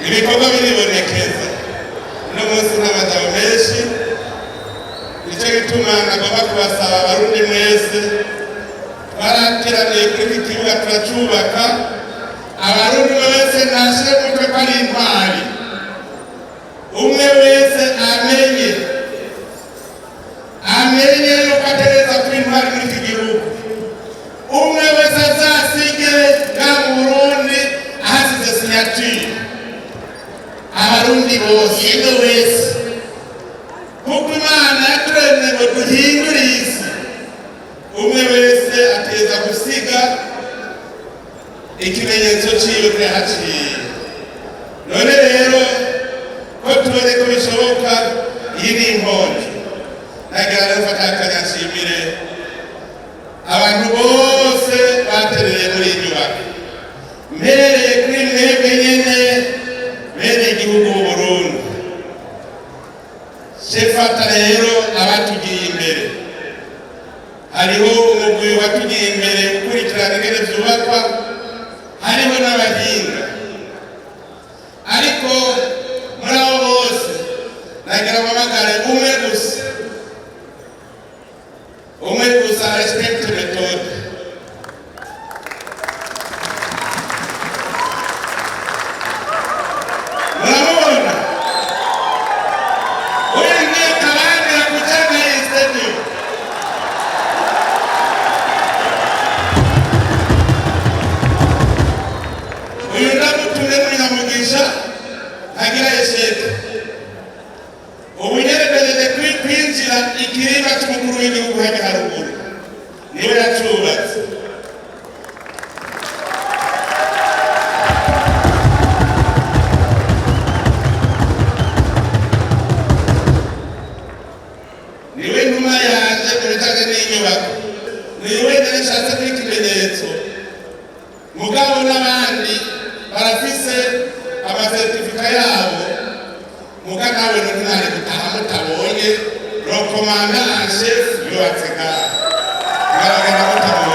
ibikorwa biribonekeza no munsi n'amajambo menshi. Nicyo gituma nagomba kubasaba abarundi mwese twarateraniye kuri iki kibuga turacubaka. Abarundi wese nashire mutwe ko ari intwari, umwe wese amenye yuko atereza kuba intwari muri iki gihugu. Umwe wese azasige nga mu Burundi ahasize sinyatire. Abarundi bose umwe wese kuko Imana yaturemye ngo duhindure isi, umwe wese ateza gusiga ikimenyetso ciwe kuri haciye. None rero ko tubone ko bishoboka, iyi ni inkonji. Nagira rero mfata akanya nshimire abantu bose batereye muri iyi nyubako, mpereye kuri mwebwe nyene bene igihugu Burundi. Shefata rero abatugiye imbere, hariho umugwi watugiye imbere gukurikirana ingene vyubakwa, hariho n'abahinga. Ariko muri abo bose nagira mpamagare umwe gusa respect method. Murabona uyu ni kabande ya kujenga hii stadium. Uyu ndamutumye Munyamugisha agira yeshete ubunyereberere kwinjira ikirimba cy'umukuru w'igihugu hajya haruguru niwe yacubatse. Niwe ntuma yanje mu bijanye n'inyubako, niwe nashatse kw'ikimenyetso. Mugabo n'abandi barafise amasertifika yabo, muga nawe ntari gutaha mutabonye rokomanda en chef yubatse ngaha, ngaragara mutabonye.